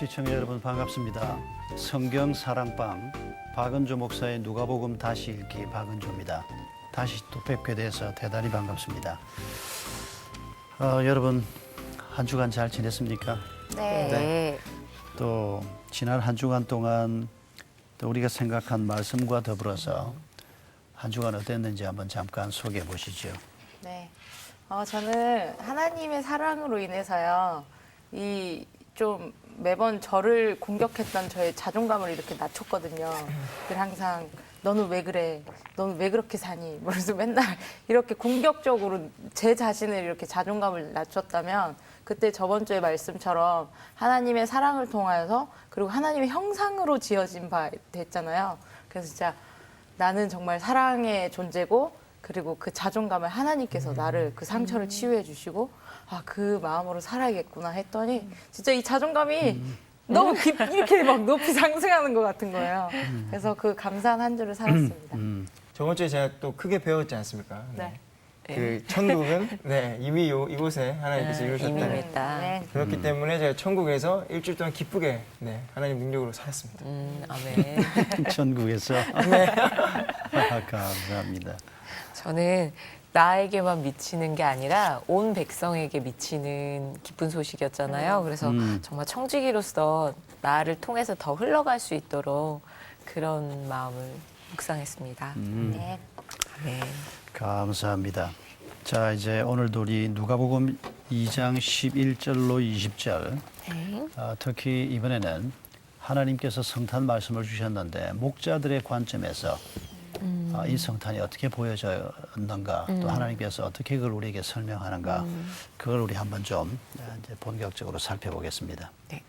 시청자 여러분 반갑습니다. 성경 사랑방 박은조 목사의 누가복음 다시 읽기 박은조입니다. 다시 또 뵙게 돼서 대단히 반갑습니다. 여러분 한 주간 잘 지냈습니까? 네. 또 지난 한 주간 동안 또 우리가 생각한 말씀과 더불어서 한 주간 어땠는지 한번 잠깐 소개해 보시죠. 네. 저는 하나님의 사랑으로 인해서요, 좀 매번 저를 공격했던 저의 자존감을 이렇게 낮췄거든요. 늘 항상 너는 왜 그래? 너는 왜 그렇게 사니? 그래서 맨날 이렇게 공격적으로 제 자신을 이렇게 자존감을 낮췄다면 그때 저번 주의 말씀처럼 하나님의 사랑을 통하여서 그리고 하나님의 형상으로 지어진 바 됐잖아요. 그래서 진짜 나는 정말 사랑의 존재고 그리고 그 자존감을 하나님께서 나를 그 상처를 치유해 주시고 그 마음으로 살아야겠구나 했더니 진짜 이 자존감이 너무 이렇게 막 높이 상승하는 것 같은 거예요. 그래서 그 감사한 한 주를 살았습니다. 저번 주에 제가 또 크게 배웠지 않습니까? 네. 그 천국은 이미 이곳에 하나님께서 이루셨다는. 네. 그렇기 때문에 제가 천국에서 일주일 동안 기쁘게 하나님 능력으로 살았습니다. 아멘. 천국에서 감사합니다. 저는 나에게만 미치는 게 아니라 온 백성에게 미치는 기쁜 소식이었잖아요. 그래서 정말 청지기로서 나를 통해서 더 흘러갈 수 있도록 그런 마음을 묵상했습니다. 네. 아멘. 감사합니다. 자, 이제 오늘도 우리 누가복음 2장 11절로 20절. 네. 특히 이번에는 하나님께서 성탄 말씀을 주셨는데 목자들의 관점에서 이 성탄이 어떻게 보여졌는가, 또 하나님께서 어떻게 그걸 우리에게 설명하는가, 그걸 우리 한번 좀 이제 본격적으로 살펴보겠습니다. 네.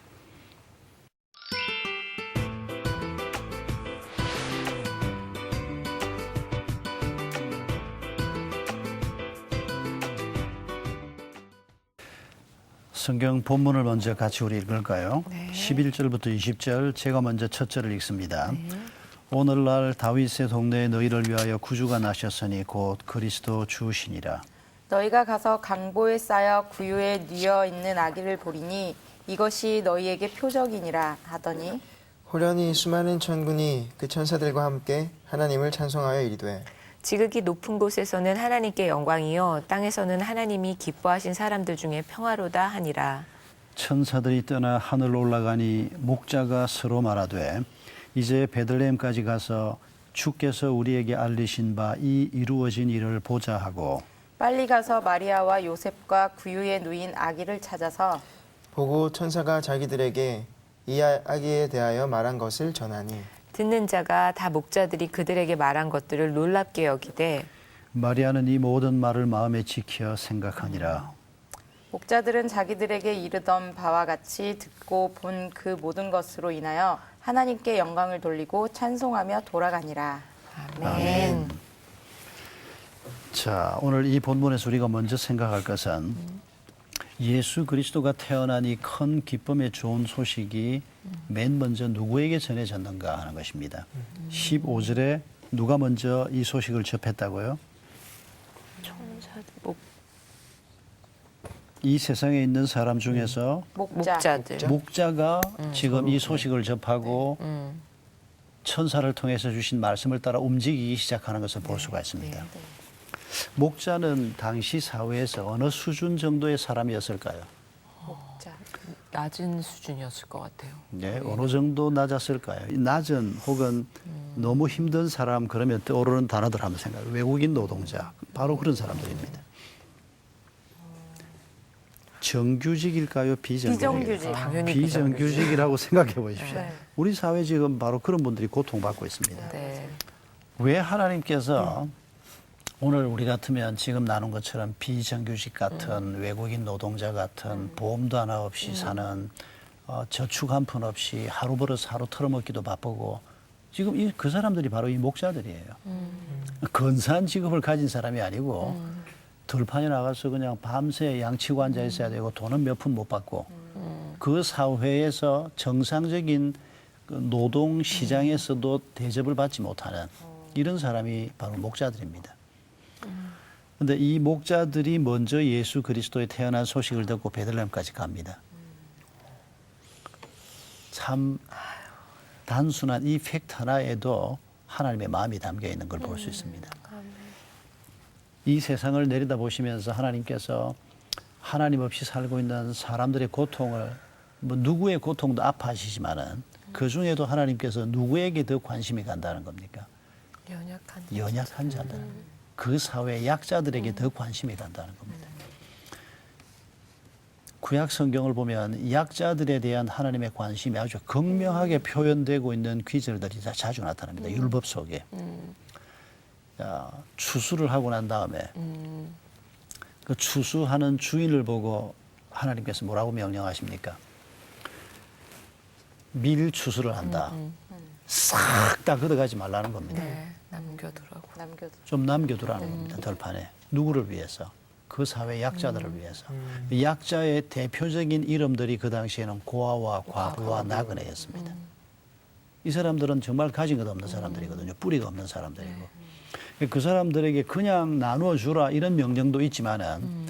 성경 본문을 먼저 같이 우리 읽을까요? 네. 11절부터 20절, 제가 먼저 첫 절을 읽습니다. 오늘날 다윗의 동네에 너희를 위하여 구주가 나셨으니 곧 그리스도 주시니라. 너희가 가서 강보에 쌓여 구유에 뉘어 있는 아기를 보리니 이것이 너희에게 표적이니라 하더니 호련히 수많은 천군이 그 천사들과 함께 하나님을 찬송하여 이르되 지극히 높은 곳에서는 하나님께 영광이요 땅에서는 하나님이 기뻐하신 사람들 중에 평화로다 하니라. 천사들이 떠나 하늘로 올라가니 목자가 서로 말하되 이제 베들레헴까지 가서 주께서 우리에게 알리신 바 이 이루어진 일을 보자 하고 빨리 가서 마리아와 요셉과 구유에 누인 아기를 찾아서 보고 천사가 자기들에게 이 아기에 대하여 말한 것을 전하니 듣는 자가 다 목자들이 그들에게 말한 것들을 놀랍게 여기되 마리아는 이 모든 말을 마음에 지켜 생각하니라. 목자들은 자기들에게 이르던 바와 같이 듣고 본 그 모든 것으로 인하여 하나님께 영광을 돌리고 찬송하며 돌아가니라. 아멘. 자, 오늘 이 본문에서 우리가 먼저 생각할 것은 예수 그리스도가 태어난 이 큰 기쁨의 좋은 소식이 맨 먼저 누구에게 전해졌는가 하는 것입니다. 15절에 누가 먼저 이 소식을 접했다고요? 이 세상에 있는 사람 중에서 목자들. 목자가 지금 이 소식을 접하고 천사를 통해서 주신 말씀을 따라 움직이기 시작하는 것을 볼 수가 있습니다. 목자는 당시 사회에서 어느 수준 정도의 사람이었을까요? 목자. 낮은 수준이었을 것 같아요. 네, 어느 정도 낮았을까요? 이 낮은 혹은 너무 힘든 사람 그러면 떠오르는 단어들 한번 생각해요. 외국인 노동자, 바로 그런 사람들입니다. 정규직일까요? 비정규직일까요? 비정규직. 당연히 비정규직이라고 생각해 보십시오. 네. 우리 사회 지금 바로 그런 분들이 고통받고 있습니다. 네. 왜 하나님께서 오늘 우리 같으면 지금 나눈 것처럼 비정규직 같은 외국인 노동자 같은 보험도 하나 없이 사는 저축 한 푼 없이 하루 벌어서 하루 털어먹기도 바쁘고 지금 그 사람들이 바로 이 목자들이에요. 근사한 직업을 가진 사람이 아니고 들판에 나가서 그냥 밤새 양치고 앉아 있어야 되고 돈은 몇 푼 못 받고 그 사회에서 정상적인 노동 시장에서도 대접을 받지 못하는 이런 사람이 바로 목자들입니다. 그런데 이 목자들이 먼저 예수 그리스도의 태어난 소식을 듣고 베들레헴까지 갑니다. 참 단순한 이 팩트 하나에도 하나님의 마음이 담겨 있는 걸 볼 수 있습니다. 이 세상을 내려다보시면서 하나님께서 하나님 없이 살고 있는 사람들의 고통을 뭐 누구의 고통도 아파하시지만은 그 중에도 하나님께서 누구에게 더 관심이 간다는 겁니까? 연약한 자들. 그 사회의 약자들에게 더 관심이 간다는 겁니다. 구약 성경을 보면 약자들에 대한 하나님의 관심이 아주 극명하게 표현되고 있는 귀절들이 자주 나타납니다. 율법 속에. 자, 추수를 하고 난 다음에 그 추수하는 주인을 보고 하나님께서 뭐라고 명령하십니까? 밀 추수를 한다. 싹 다 걷어가지 말라는 겁니다. 네, 남겨두라고. 좀 남겨두라는 겁니다. 덜판에. 누구를 위해서? 그 사회 약자들을 위해서. 약자의 대표적인 이름들이 그 당시에는 고아와 과부와 나그네였습니다. 이 사람들은 정말 가진 것 없는 사람들이거든요. 뿌리가 없는 사람들이고. 그 사람들에게 그냥 나누어 주라 이런 명령도 있지만은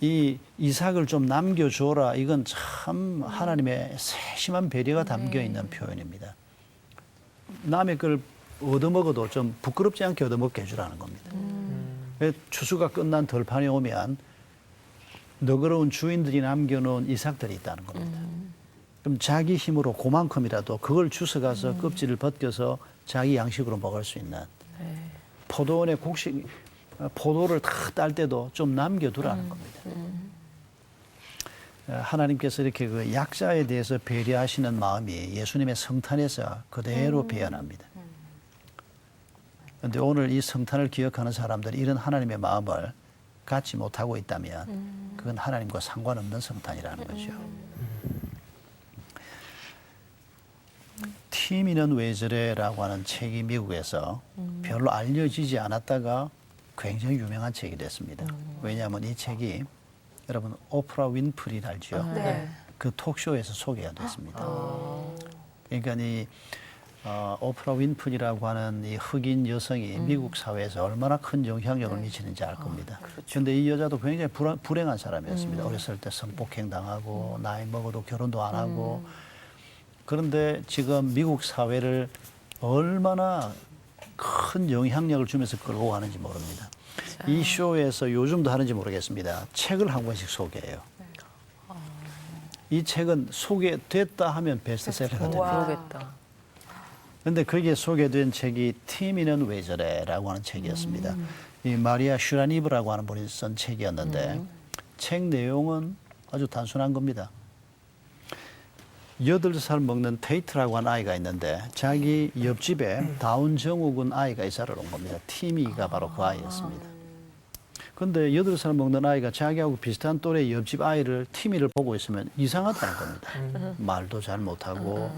이 이삭을 좀 남겨줘라 이건 참 하나님의 세심한 배려가 담겨 있는 표현입니다. 남의 걸 얻어먹어도 좀 부끄럽지 않게 얻어먹게 해주라는 겁니다. 추수가 끝난 덜판에 오면 너그러운 주인들이 남겨놓은 이삭들이 있다는 겁니다. 그럼 자기 힘으로 그만큼이라도 그걸 주워가서 껍질을 벗겨서 자기 양식으로 먹을 수 있는 포도원의 포도를 다 딸 때도 좀 남겨두라는 겁니다. 하나님께서 이렇게 그 약자에 대해서 배려하시는 마음이 예수님의 성탄에서 그대로 배어납니다. 그런데 오늘 이 성탄을 기억하는 사람들이 이런 하나님의 마음을 갖지 못하고 있다면 그건 하나님과 상관없는 성탄이라는 거죠. 티미는 왜 저래라고 하는 책이 미국에서 별로 알려지지 않았다가 굉장히 유명한 책이 됐습니다. 왜냐하면 이 책이 여러분 오프라 윈프리 알죠? 네. 그 톡쇼에서 소개가 됐습니다. 그러니까 이 오프라 윈프리라고 하는 이 흑인 여성이 미국 사회에서 얼마나 큰 영향력을 미치는지 알 겁니다. 그런데 이 여자도 굉장히 불행한 사람이었습니다. 어렸을 때 성폭행 당하고 나이 먹어도 결혼도 안 하고 그런데 지금 미국 사회를 얼마나 큰 영향력을 주면서 끌고 가는지 모릅니다. 이 쇼에서 요즘도 하는지 모르겠습니다. 책을 한 권씩 소개해요. 이 책은 소개됐다 하면 베스트셀러가 됩니다. 그러겠다. 그런데 거기에 소개된 책이 티미는 왜 저래라고 하는 책이었습니다. 이 마리아 슈라니브라고 하는 분이 쓴 책이었는데 책 내용은 아주 단순한 겁니다. 8살 먹는 테이트라고 하는 아이가 있는데 자기 옆집에 다운 증후군 아이가 이사를 온 겁니다. 티미가 바로 그 아이였습니다. 그런데 8살 먹는 아이가 자기하고 비슷한 또래 옆집 아이를 티미를 보고 있으면 이상하다는 겁니다. 말도 잘 못하고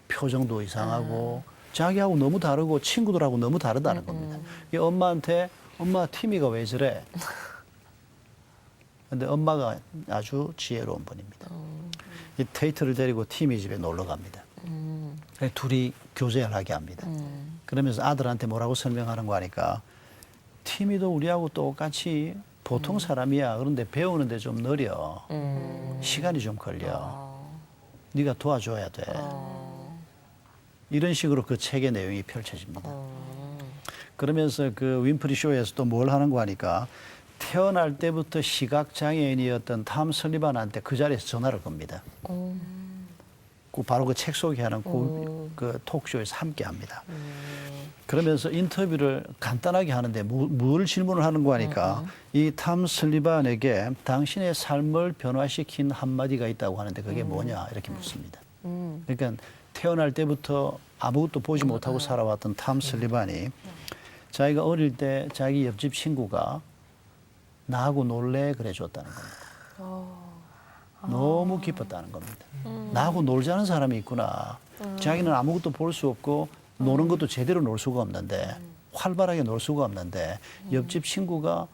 표정도 이상하고 자기하고 너무 다르고 친구들하고 너무 다르다는 겁니다. 이 엄마한테 엄마 티미가 왜 저래? 근데 엄마가 아주 지혜로운 분입니다. 이 테이트를 데리고 티미 집에 놀러 갑니다. 둘이 교제를 하게 합니다. 그러면서 아들한테 뭐라고 설명하는 거 하니까 티미도 우리하고 똑같이 보통 사람이야. 그런데 배우는데 좀 느려. 시간이 좀 걸려. 네가 도와줘야 돼. 이런 식으로 그 책의 내용이 펼쳐집니다. 그러면서 그 윈프리 쇼에서 또 뭘 하는 거 하니까 태어날 때부터 시각장애인이었던 탐 설리반한테 그 자리에서 전화를 겁니다. 바로 그 책 소개하는 그 톡쇼에서 함께 합니다. 그러면서 인터뷰를 간단하게 하는데 뭘 질문을 하는 거 하니까 이 탐 설리반에게 당신의 삶을 변화시킨 한마디가 있다고 하는데 그게 뭐냐 이렇게 묻습니다. 그러니까 태어날 때부터 아무것도 보지 못하고 살아왔던 탐 설리반이 자기가 어릴 때 자기 옆집 친구가 나하고 놀래 그래 줬다는 겁니다. 너무 기뻤다는 겁니다. 나하고 놀자는 사람이 있구나. 자기는 아무것도 볼 수 없고 노는 것도 제대로 놀 수가 없는데 활발하게 놀 수가 없는데 옆집 친구가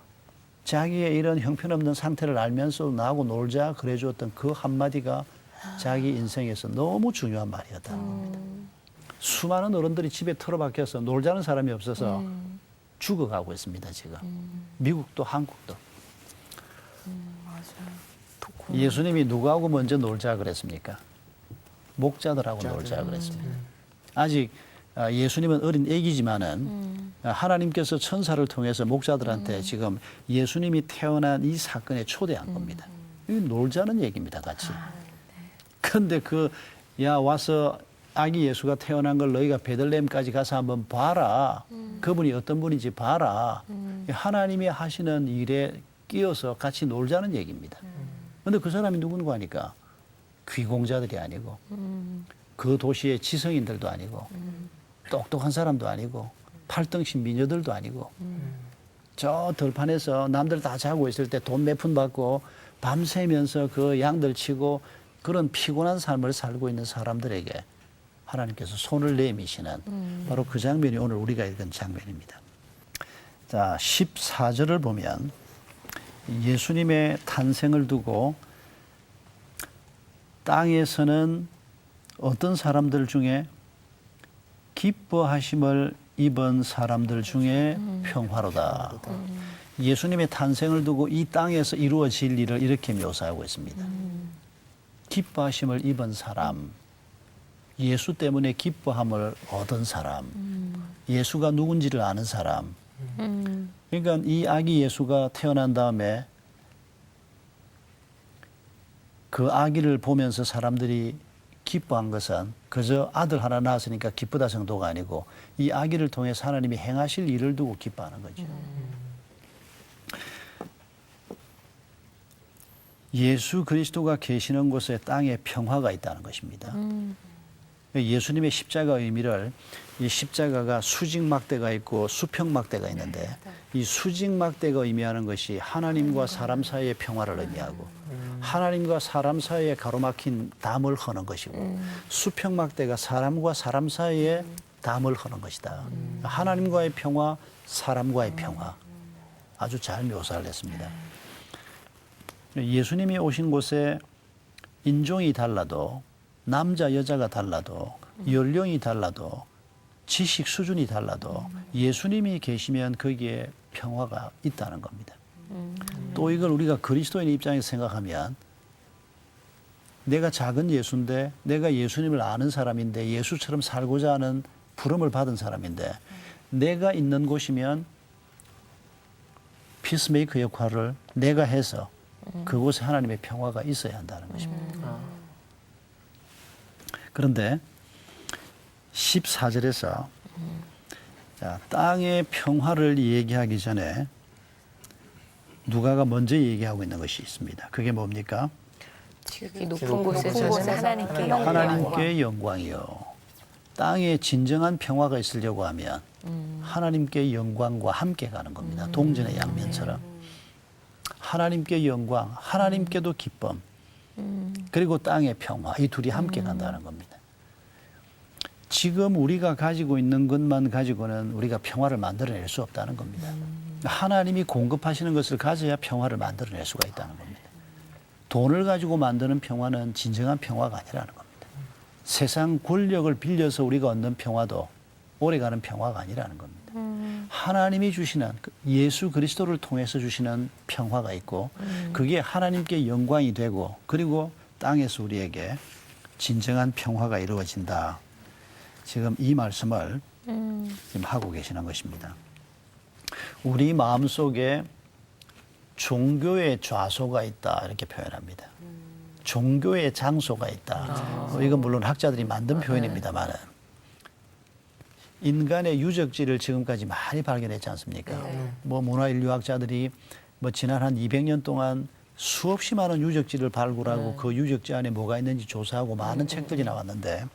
자기의 이런 형편없는 상태를 알면서 나하고 놀자 그래 줬던 그 한마디가 자기 인생에서 너무 중요한 말이었다는 겁니다. 수많은 어른들이 집에 틀어박혀서 놀자는 사람이 없어서 죽어가고 있습니다, 지금. 미국도 한국도. 예수님이 누구하고 먼저 놀자 그랬습니까? 목자들하고 놀자 그랬습니다. 아직 예수님은 어린 애기지만은 하나님께서 천사를 통해서 목자들한테 지금 예수님이 태어난 이 사건에 초대한 겁니다. 이 놀자는 얘기입니다, 같이. 그런데 야 와서 아기 예수가 태어난 걸 너희가 베들레헴까지 가서 한번 봐라. 그분이 어떤 분인지 봐라. 하나님이 하시는 일에 끼어서 같이 놀자는 얘기입니다. 그런데 그 사람이 누군가 하니까 귀공자들이 아니고 그 도시의 지성인들도 아니고 똑똑한 사람도 아니고 팔등신 미녀들도 아니고 저 들판에서 남들 다 자고 있을 때 돈 몇 푼 받고 밤새면서 그 양들 치고 그런 피곤한 삶을 살고 있는 사람들에게 하나님께서 손을 내미시는 바로 그 장면이 오늘 우리가 읽은 장면입니다. 자, 14절을 보면 예수님의 탄생을 두고 땅에서는 어떤 사람들 중에 기뻐하심을 입은 사람들 중에 평화로다. 예수님의 탄생을 두고 이 땅에서 이루어질 일을 이렇게 묘사하고 있습니다. 기뻐하심을 입은 사람, 예수 때문에 기뻐함을 얻은 사람, 예수가 누군지를 아는 사람. 그러니까 이 아기 예수가 태어난 다음에 그 아기를 보면서 사람들이 기뻐한 것은 그저 아들 하나 낳았으니까 기쁘다 정도가 아니고 이 아기를 통해서 하나님이 행하실 일을 두고 기뻐하는 거죠. 예수 그리스도가 계시는 곳에 땅에 평화가 있다는 것입니다. 예수님의 십자가 의미를 이 십자가가 수직막대가 있고 수평막대가 있는데 이 수직막대가 의미하는 것이 하나님과 사람 사이의 평화를 의미하고 하나님과 사람 사이에 가로막힌 담을 허는 것이고 수평막대가 사람과 사람 사이에 담을 허는 것이다. 하나님과의 평화, 사람과의 평화 아주 잘 묘사를 했습니다. 예수님이 오신 곳에 인종이 달라도 남자 여자가 달라도 연령이 달라도 지식 수준이 달라도 예수님이 계시면 거기에 평화가 있다는 겁니다. 또 이걸 우리가 그리스도인 입장에서 생각하면 내가 작은 예수인데 내가 예수님을 아는 사람인데 예수처럼 살고자 하는 부름을 받은 사람인데 내가 있는 곳이면 피스메이커 역할을 내가 해서 그곳에 하나님의 평화가 있어야 한다는 것입니다. 그런데 14절에서 자, 땅의 평화를 얘기하기 전에 누가가 먼저 얘기하고 있는 것이 있습니다. 그게 뭡니까? 지극히 높은 곳에서는 하나님께 영광. 하나님께 영광이요. 땅에 진정한 평화가 있으려고 하면 하나님께 영광과 함께 가는 겁니다. 동전의 양면처럼. 하나님께 영광, 하나님께도 기쁨, 그리고 땅의 평화, 이 둘이 함께 간다는 겁니다. 지금 우리가 가지고 있는 것만 가지고는 우리가 평화를 만들어낼 수 없다는 겁니다. 하나님이 공급하시는 것을 가져야 평화를 만들어낼 수가 있다는 겁니다. 돈을 가지고 만드는 평화는 진정한 평화가 아니라는 겁니다. 세상 권력을 빌려서 우리가 얻는 평화도 오래가는 평화가 아니라는 겁니다. 하나님이 주시는 예수 그리스도를 통해서 주시는 평화가 있고 그게 하나님께 영광이 되고 그리고 땅에서 우리에게 진정한 평화가 이루어진다. 지금 이 말씀을 지금 하고 계시는 것입니다. 우리 마음속에 종교의 좌소가 있다 이렇게 표현합니다. 종교의 장소가 있다. 이건 물론 학자들이 만든 표현입니다만 인간의 유적지를 지금까지 많이 발견했지 않습니까? 뭐 문화인류학자들이 뭐 지난 한 200년 동안 수없이 많은 유적지를 발굴하고 그 유적지 안에 뭐가 있는지 조사하고 많은 책들이 나왔는데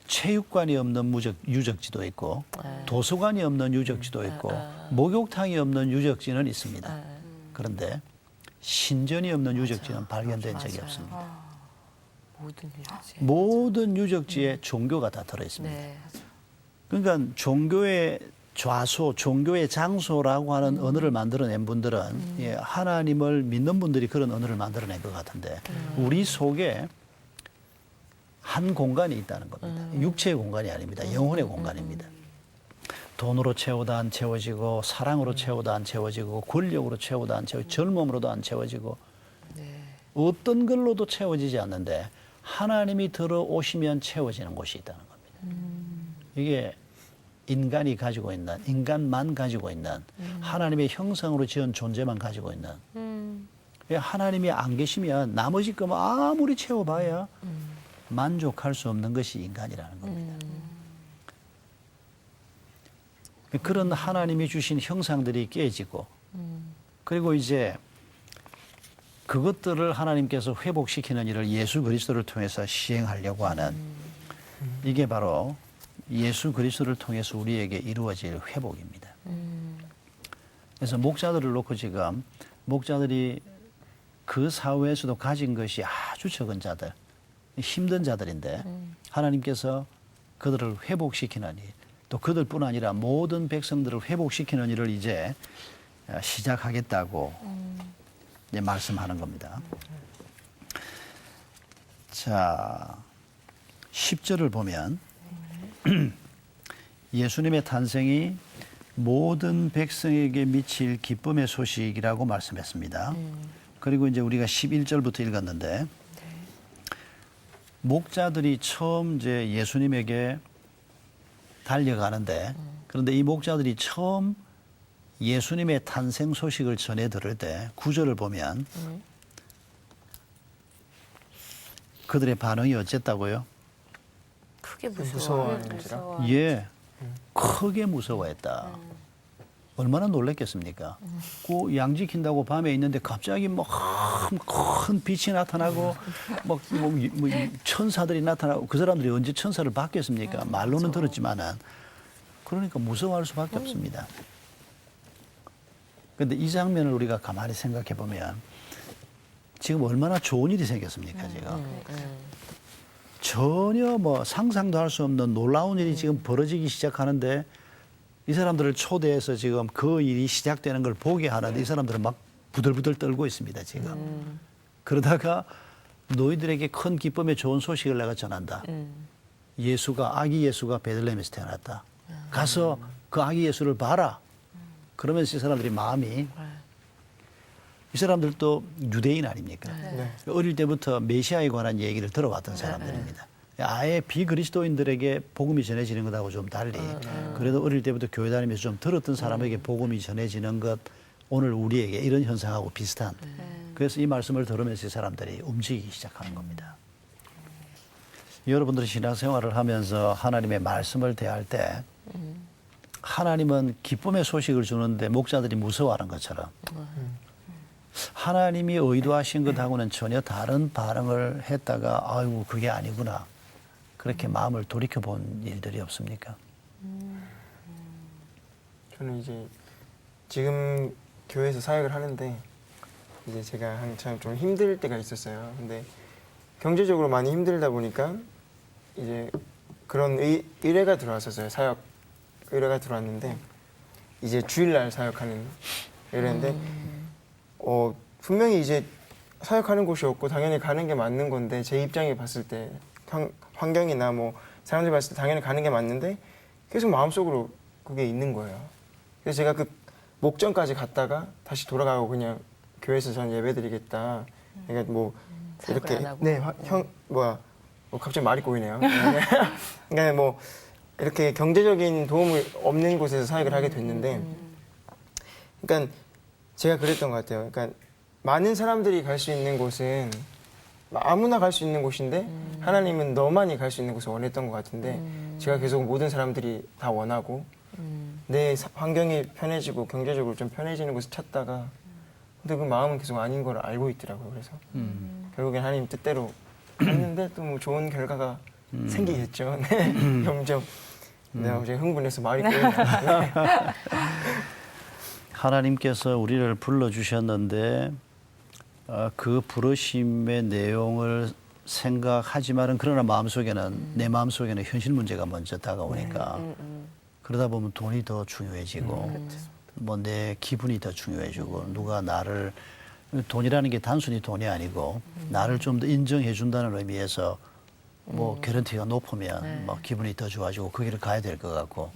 체육관이 없는 유적지도 있고 도서관이 없는 유적지도 있고 목욕탕이 없는 유적지는 있습니다. 그런데 신전이 없는 유적지는 발견된 적이 없습니다. 모든 유적지에 종교가 다 들어있습니다. 네. 그러니까 종교의 좌소, 종교의 장소라고 하는 언어를 만들어낸 분들은 예, 하나님을 믿는 분들이 그런 언어를 만들어낸 것 같은데 우리 속에 한 공간이 있다는 겁니다. 육체의 공간이 아닙니다. 영혼의 공간입니다. 돈으로 채우다 안 채워지고 사랑으로 채우다 안 채워지고 권력으로 채우다 안 채워지고 젊음으로도 안 채워지고 어떤 걸로도 채워지지 않는데 하나님이 들어오시면 채워지는 곳이 있다는 겁니다. 이게 인간이 가지고 있는, 인간만 가지고 있는, 하나님의 형상으로 지은 존재만 가지고 있는, 하나님이 안 계시면 나머지 것만 아무리 채워봐야 만족할 수 없는 것이 인간이라는 겁니다. 그런 하나님이 주신 형상들이 깨지고, 그리고 이제 그것들을 하나님께서 회복시키는 일을 예수 그리스도를 통해서 시행하려고 하는, 이게 바로 예수 그리스도를 통해서 우리에게 이루어질 회복입니다. 그래서 목자들을 놓고 지금 목자들이 그 사회에서도 가진 것이 아주 적은 자들, 힘든 자들인데 하나님께서 그들을 회복시키는 일, 또 그들뿐 아니라 모든 백성들을 회복시키는 일을 이제 시작하겠다고 이제 말씀하는 겁니다. 자, 10절을 보면 예수님의 탄생이 모든 백성에게 미칠 기쁨의 소식이라고 말씀했습니다. 그리고 이제 우리가 11절부터 읽었는데 목자들이 처음 이제 예수님에게 달려가는데 그런데 이 목자들이 처음 예수님의 탄생 소식을 전해 들을 때 9절을 보면 그들의 반응이 어쨌다고요? 크게 무서워하는지라. 예, 크게 무서워했다. 얼마나 놀랬겠습니까? 그 양 지킨다고 밤에 있는데 갑자기 뭐 큰 빛이 나타나고 뭐 천사들이 나타나고 그 사람들이 언제 천사를 봤겠습니까? 말로는 들었지만은 그러니까 무서워할 수밖에 없습니다. 그런데 이 장면을 우리가 가만히 생각해 보면 지금 얼마나 좋은 일이 생겼습니까, 지금? 전혀 뭐 상상도 할 수 없는 놀라운 일이 지금 벌어지기 시작하는데 이 사람들을 초대해서 지금 그 일이 시작되는 걸 보게 하는데 이 사람들은 막 부들부들 떨고 있습니다, 지금. 그러다가 너희들에게 큰 기쁨의 좋은 소식을 내가 전한다. 아기 예수가 베들레헴에서 태어났다. 가서 그 아기 예수를 봐라. 그러면서 이 사람들이 마음이 이 사람들도 유대인 아닙니까? 네. 어릴 때부터 메시아에 관한 얘기를 들어왔던 사람들입니다. 아예 비그리스도인들에게 복음이 전해지는 것하고 좀 달리 그래도 어릴 때부터 교회 다니면서 좀 들었던 사람에게 복음이 전해지는 것 오늘 우리에게 이런 현상하고 비슷한 그래서 이 말씀을 들으면서 이 사람들이 움직이기 시작하는 겁니다. 여러분들이 신앙생활을 하면서 하나님의 말씀을 대할 때 하나님은 기쁨의 소식을 주는데 목자들이 무서워하는 것처럼 하나님이 의도하신 것하고는 전혀 다른 반응을 했다가 아이고 그게 아니구나 그렇게 마음을 돌이켜 본 일들이 없습니까? 저는 이제 지금 교회에서 사역을 하는데 이제 제가 한참 좀 힘들 때가 있었어요. 근데 경제적으로 많이 힘들다 보니까 이제 그런 의뢰가 들어왔었어요. 사역 의뢰가 들어왔는데 이제 주일날 사역하는 의뢰인데 분명히 이제 사역하는 곳이 없고 당연히 가는 게 맞는 건데 제 입장에 봤을 때 환경이나 뭐 사람들이 봤을 때 당연히 가는 게 맞는데 계속 마음속으로 그게 있는 거예요. 그래서 제가 그 목전까지 갔다가 다시 돌아가고 그냥 교회에서 전 예배드리겠다. 그러니까 뭐 이렇게 갑자기 말이 꼬이네요. 그러니까 뭐 이렇게 경제적인 도움을 없는 곳에서 사역을 하게 됐는데, 그러니까 제가 그랬던 것 같아요. 그러니까 많은 사람들이 갈 수 있는 곳은 아무나 갈 수 있는 곳인데 하나님은 너만이 갈 수 있는 곳을 원했던 것 같은데 제가 계속 모든 사람들이 다 원하고 내 환경이 편해지고 경제적으로 좀 편해지는 곳을 찾다가 근데 그 마음은 계속 아닌 걸 알고 있더라고요. 그래서 결국엔 하나님 뜻대로 했는데 또 뭐 좋은 결과가 생기겠죠. 네, 점점 내가 이제 흥분해서 말이 꼬이네요. 하나님께서 우리를 불러주셨는데 그 부르심의 내용을 생각하지만은 그러나 내 마음속에는 현실 문제가 먼저 다가오니까 그러다 보면 돈이 더 중요해지고 뭐 내 기분이 더 중요해지고 누가 나를 돈이라는 게 단순히 돈이 아니고 나를 좀 더 인정해 준다는 의미에서 뭐 개런티가 높으면 뭐 기분이 더 좋아지고 그 길을 가야 될 것 같고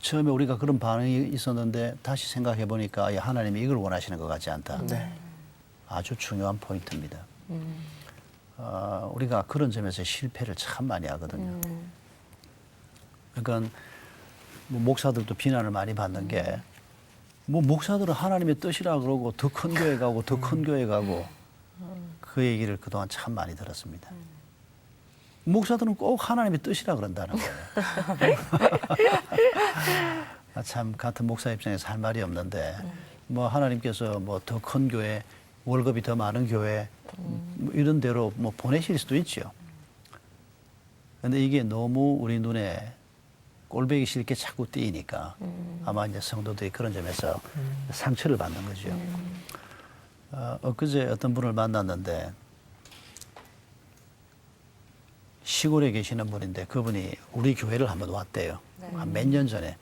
처음에 우리가 그런 반응이 있었는데 다시 생각해 보니까 하나님이 이걸 원하시는 것 같지 않다. 네. 아주 중요한 포인트입니다. 우리가 그런 점에서 실패를 참 많이 하거든요. 그러니까 뭐 목사들도 비난을 많이 받는 게 뭐 목사들은 하나님의 뜻이라 그러고 더 큰 교회 가고 더 큰 교회 가고 그 얘기를 그동안 참 많이 들었습니다. 목사들은 꼭 하나님의 뜻이라 그런다는 거예요. 참 같은 목사 입장에서 할 말이 없는데 뭐 하나님께서 뭐 더 큰 교회, 월급이 더 많은 교회 뭐 이런 대로 뭐 보내실 수도 있죠. 근데 이게 너무 우리 눈에 꼴보기 싫게 자꾸 띄니까 아마 이제 성도들이 그런 점에서 상처를 받는 거죠. 엊그제 어떤 분을 만났는데 시골에 계시는 분인데 그분이 우리 교회를 한번 왔대요. 한 몇 년 전에.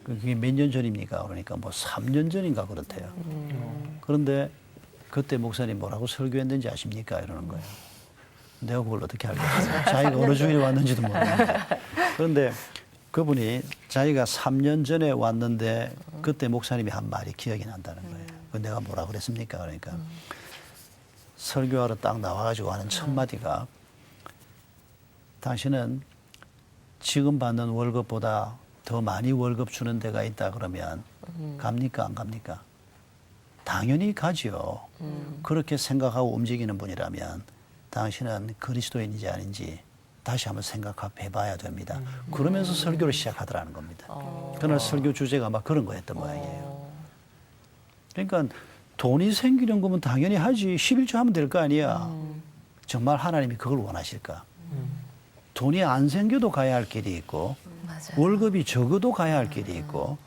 그게 몇 년 전입니까? 그러니까 뭐 3년 전인가 그렇대요. 그런데 그때 목사님 뭐라고 설교했는지 아십니까? 이러는 거예요. 내가 그걸 어떻게 알겠어요? 자기가 어느 주일에 왔는지도 모르는데. 그런데 그분이 자기가 3년 전에 왔는데 그때 목사님이 한 말이 기억이 난다는 거예요. 그 내가 뭐라 그랬습니까? 그러니까 설교하러 딱 나와가지고 하는 첫 마디가 당신은 지금 받는 월급보다 더 많이 월급 주는 데가 있다 그러면 갑니까? 안 갑니까? 당연히 가죠. 그렇게 생각하고 움직이는 분이라면 당신은 그리스도인인지 아닌지 다시 한번 생각해 봐야 됩니다. 그러면서 설교를 시작하더라는 겁니다. 그날 설교 주제가 아마 그런 거였던 모양이에요. 그러니까 돈이 생기는 거면 당연히 하지. 11조 하면 될 거 아니야. 정말 하나님이 그걸 원하실까? 돈이 안 생겨도 가야 할 길이 있고 맞아요. 월급이 적어도 가야 할 길이 있고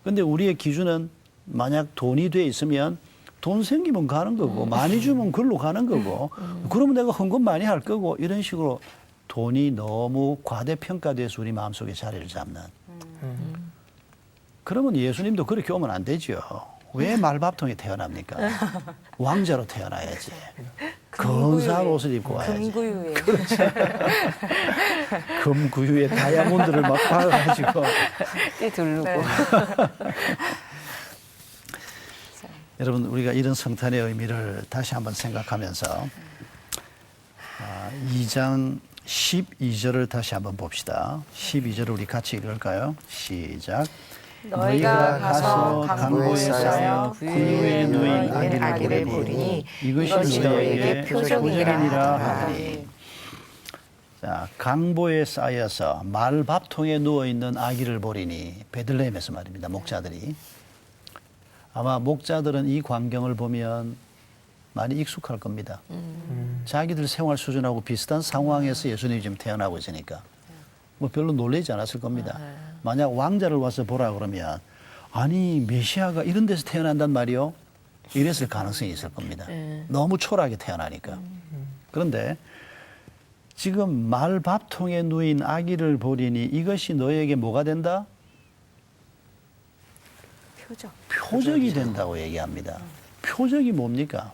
근데 우리의 기준은 만약 돈이 돼 있으면 돈 생기면 가는 거고 많이 주면 글로 가는 거고 그러면 내가 헌금 많이 할 거고 이런 식으로 돈이 너무 과대평가돼서 우리 마음속에 자리를 잡는 그러면 예수님도 그렇게 오면 안 되죠. 왜 말밥통에 태어납니까? 왕자로 태어나야지. 근사한 옷을 입고 와야지. 금구유에. 금구유에 다이아몬드를 막 박아가지고. 띠두르고. 네. 여러분 우리가 이런 성탄의 의미를 다시 한번 생각하면서 2장 12절을 다시 한번 봅시다. 12절을 우리 같이 읽을까요? 시작. 너희가 가서 강보에 쌓여 구유에 놓인 아기를 보리니 이것이 너희에게 표적이니라 하더니. 자, 강보에 쌓여서 말밥통에 누워있는 아기를 보리니 베들레헴에서 말입니다. 목자들이. 아마 목자들은 이 광경을 보면 많이 익숙할 겁니다. 자기들 생활 수준하고 비슷한 상황에서 예수님이 지금 태어나고 있으니까 뭐 별로 놀라지 않았을 겁니다. 만약 왕자를 와서 보라 그러면 아니 메시아가 이런 데서 태어난단 말이요? 이랬을 가능성이 있을 겁니다. 너무 초라하게 태어나니까. 그런데 지금 말밥통에 누인 아기를 보리니 이것이 너에게 뭐가 된다? 표적. 표적이 된다고 얘기합니다. 표적이 뭡니까?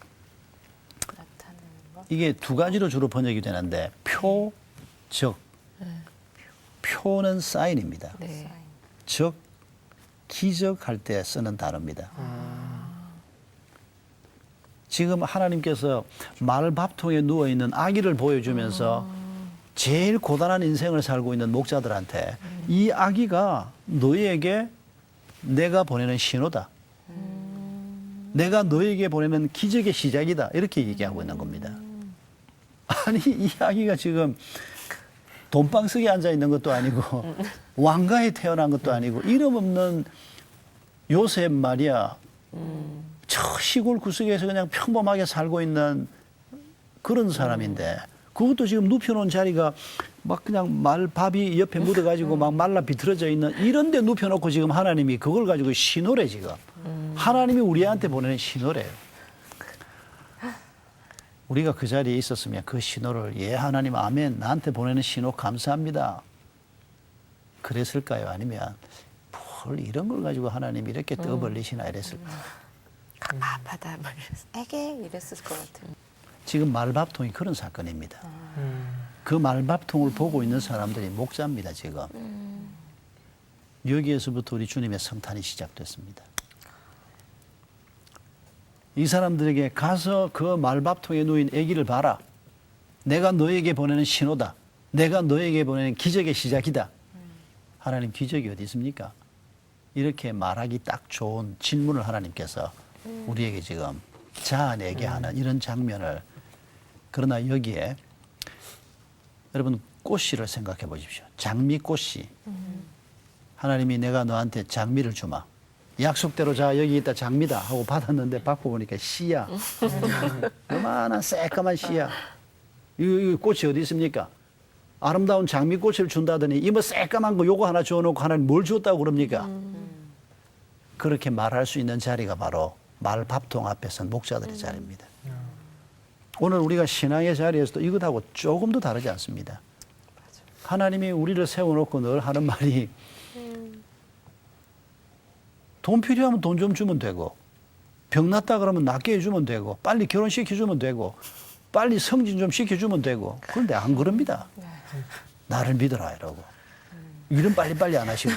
나타내는 거. 이게 두 가지로 주로 번역이 되는데 표적. 표는 사인입니다. 네. 적, 기적할 때 쓰는 단어입니다. 지금 하나님께서 말밥통에 누워있는 아기를 보여주면서 제일 고단한 인생을 살고 있는 목자들한테 이 아기가 너희에게 내가 보내는 신호다. 내가 너에게 보내는 기적의 시작이다. 이렇게 얘기하고 있는 겁니다. 아니 이 아기가 지금 돈방석에 앉아있는 것도 아니고 왕가에 태어난 것도 아니고 이름 없는 요셉 말이야. 저 시골 구석에서 그냥 평범하게 살고 있는 그런 사람인데 그것도 지금 눕혀놓은 자리가 막 그냥 말밥이 옆에 묻어가지고 막 말라 비틀어져 있는 이런 데 눕혀놓고 지금 하나님이 그걸 가지고 신호래 지금. 하나님이 우리한테 보내는 신호래요. 우리가 그 자리에 있었으면 그 신호를 예 하나님 아멘 나한테 보내는 신호 감사합니다. 그랬을까요? 아니면 뭘 이런 걸 가지고 하나님이 이렇게 떠벌리시나 이랬을까? 갑갑하다. 에게 이랬을 것 같아요. 지금 말밥통이 그런 사건입니다. 그 말밥통을 보고 있는 사람들이 목자입니다. 지금. 여기에서부터 우리 주님의 성탄이 시작됐습니다. 이 사람들에게 가서 그 말밥통에 누인 아기를 봐라. 내가 너에게 보내는 신호다. 내가 너에게 보내는 기적의 시작이다. 하나님 기적이 어디 있습니까? 이렇게 말하기 딱 좋은 질문을 하나님께서 우리에게 지금 자아내게 하는 이런 장면을, 그러나 여기에 여러분 꽃씨를 생각해 보십시오. 장미꽃씨. 하나님이 내가 너한테 장미를 주마. 약속대로 자 여기 있다 장미다 하고 받았는데 받고 보니까 씨야. 요만한 새까만 씨야. 이 꽃이 어디 있습니까? 아름다운 장미꽃을 준다더니 이 뭐 새까만 거 요거 하나 주워놓고 하나님 뭘 주었다고 그럽니까? 그렇게 말할 수 있는 자리가 바로 말밥통 앞에 선 목자들의 자리입니다. 오늘 우리가 신앙의 자리에서도 이것하고 조금도 다르지 않습니다. 하나님이 우리를 세워놓고 늘 하는 말이 돈 필요하면 돈 좀 주면 되고, 병 났다 그러면 낫게 해주면 되고, 빨리 결혼시켜주면 되고, 빨리 성진 좀 시켜주면 되고. 그런데 안 그럽니다. 나를 믿어라 이러고. 일은 빨리빨리 안 하시고.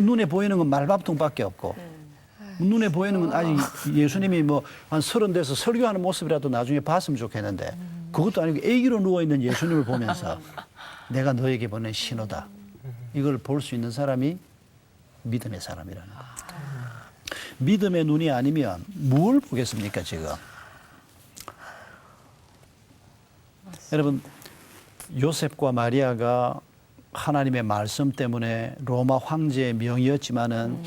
눈에 보이는 건 말밥통밖에 없고, 눈에 보이는 건 아직 예수님이 뭐 한 30 돼서 설교하는 모습이라도 나중에 봤으면 좋겠는데, 그것도 아니고 애기로 누워있는 예수님을 보면서 내가 너에게 보낸 신호다. 이걸 볼 수 있는 사람이 믿음의 사람이라는 거. 믿음의 눈이 아니면 뭘 보겠습니까, 지금? 여러분, 요셉과 마리아가 하나님의 말씀 때문에 로마 황제의 명이었지만은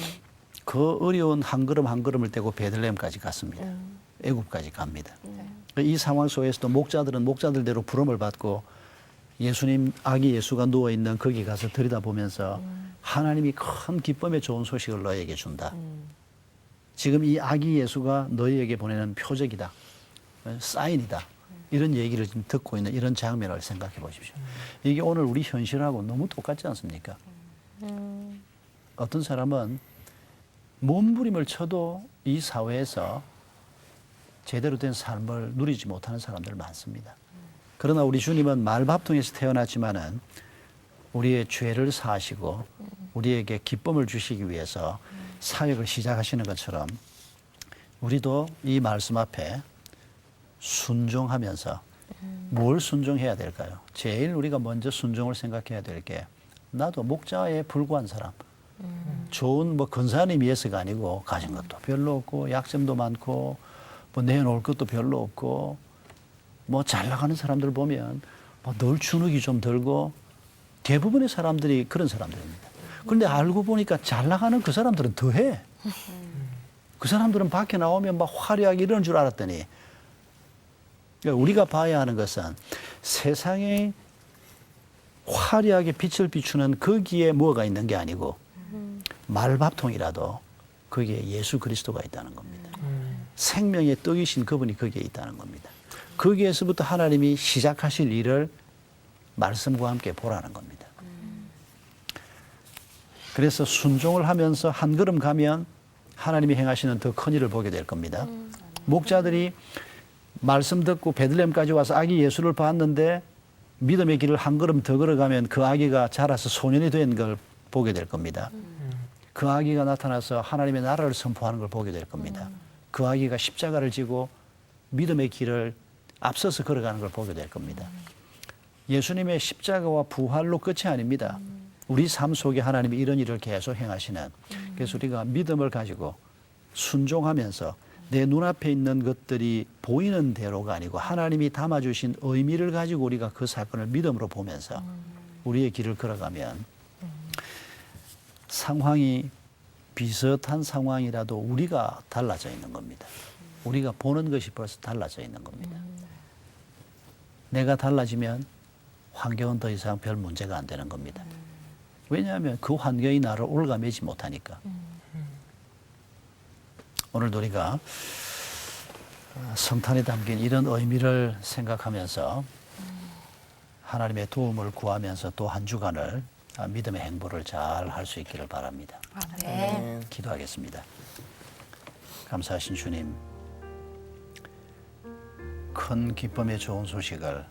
그 어려운 한 걸음 한 걸음을 떼고 베들레헴까지 갔습니다. 애굽까지 갑니다. 이 상황 속에서도 목자들은 목자들대로 부름을 받고 예수님, 아기 예수가 누워있는 거기 가서 들여다보면서 하나님이 큰 기쁨의 좋은 소식을 너에게 준다. 지금 이 아기 예수가 너희에게 보내는 표적이다. 사인이다. 이런 얘기를 지금 듣고 있는 이런 장면을 생각해 보십시오. 이게 오늘 우리 현실하고 너무 똑같지 않습니까? 어떤 사람은 몸부림을 쳐도 이 사회에서 제대로 된 삶을 누리지 못하는 사람들 많습니다. 그러나 우리 주님은 말밥통에서 태어났지만은 우리의 죄를 사하시고 우리에게 기쁨을 주시기 위해서 사역을 시작하시는 것처럼 우리도 이 말씀 앞에 순종하면서 뭘 순종해야 될까요? 제일 우리가 먼저 순종을 생각해야 될 게, 나도 목자에 불과한 사람, 좋은 뭐 근사함이 위해서가 아니고 가진 것도 별로 없고 약점도 많고 뭐 내놓을 것도 별로 없고 뭐 잘 나가는 사람들 보면 뭐 늘 주눅이 좀 들고 대부분의 사람들이 그런 사람들입니다. 그런데 알고 보니까 잘 나가는 그 사람들은 더해. 그 사람들은 밖에 나오면 막 화려하게 이러는 줄 알았더니, 그러니까 우리가 봐야 하는 것은 세상에 화려하게 빛을 비추는 거기에 뭐가 있는 게 아니고 말밥통이라도 거기에 예수 그리스도가 있다는 겁니다. 생명의 떡이신 그분이 거기에 있다는 겁니다. 거기에서부터 하나님이 시작하실 일을 말씀과 함께 보라는 겁니다. 그래서 순종을 하면서 한 걸음 가면 하나님이 행하시는 더 큰 일을 보게 될 겁니다. 목자들이 말씀 듣고 베들레헴까지 와서 아기 예수를 봤는데 믿음의 길을 한 걸음 더 걸어가면 그 아기가 자라서 소년이 된 걸 보게 될 겁니다. 그 아기가 나타나서 하나님의 나라를 선포하는 걸 보게 될 겁니다. 그 아기가 십자가를 지고 믿음의 길을 앞서서 걸어가는 걸 보게 될 겁니다. 예수님의 십자가와 부활로 끝이 아닙니다. 우리 삶 속에 하나님이 이런 일을 계속 행하시는, 그래서 우리가 믿음을 가지고 순종하면서 내 눈앞에 있는 것들이 보이는 대로가 아니고 하나님이 담아주신 의미를 가지고 우리가 그 사건을 믿음으로 보면서 우리의 길을 걸어가면 상황이 비슷한 상황이라도 우리가 달라져 있는 겁니다. 우리가 보는 것이 벌써 달라져 있는 겁니다. 내가 달라지면 환경은 더 이상 별 문제가 안 되는 겁니다. 왜냐하면 그 환경이 나를 올가매지 못하니까. 오늘도 우리가 성탄에 담긴 이런 의미를 생각하면서 하나님의 도움을 구하면서 또 한 주간을 믿음의 행보를 잘 할 수 있기를 바랍니다. 네. 기도하겠습니다. 감사하신 주님, 큰 기쁨의 좋은 소식을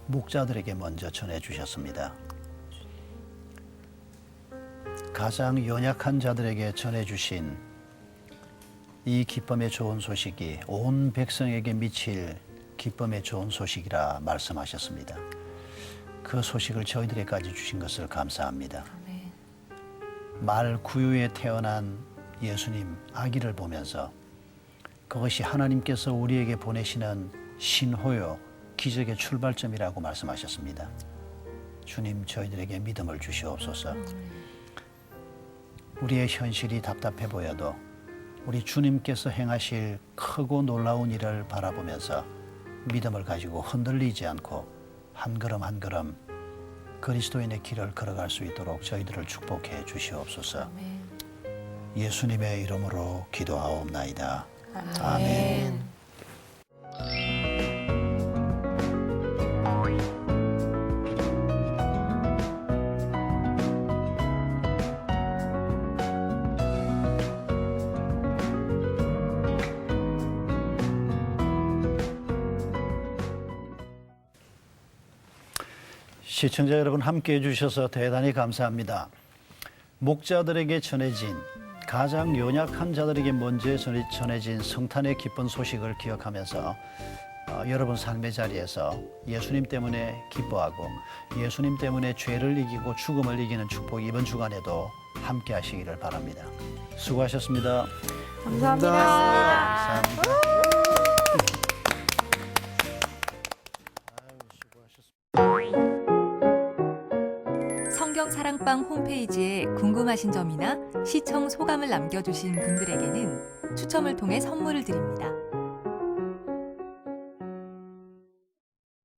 목자들에게 먼저 전해주셨습니다. 가장 연약한 자들에게 전해주신 이 기쁨의 좋은 소식이 온 백성에게 미칠 기쁨의 좋은 소식이라 말씀하셨습니다. 그 소식을 저희들에게까지 주신 것을 감사합니다. 아멘. 말 구유에 태어난 예수님 아기를 보면서 그것이 하나님께서 우리에게 보내시는 신호요, 기적의 출발점이라고 말씀하셨습니다. 주님, 저희들에게 믿음을 주시옵소서. 우리의 현실이 답답해 보여도 우리 주님께서 행하실 크고 놀라운 일을 바라보면서 믿음을 가지고 흔들리지 않고 한 걸음 한 걸음 그리스도인의 길을 걸어갈 수 있도록 저희들을 축복해 주시옵소서. 아멘. 예수님의 이름으로 기도하옵나이다. 아멘. 아멘. 시청자 여러분, 함께해 주셔서 대단히 감사합니다. 목자들에게 전해진, 가장 연약한 자들에게 먼저 전해진 성탄의 기쁜 소식을 기억하면서 여러분 삶의 자리에서 예수님 때문에 기뻐하고 예수님 때문에 죄를 이기고 죽음을 이기는 축복, 이번 주간에도 함께 하시기를 바랍니다. 수고하셨습니다. 감사합니다. 감사합니다. 성경사랑방 홈페이지에 궁금하신 점이나 시청 소감을 남겨주신 분들에게는 추첨을 통해 선물을 드립니다.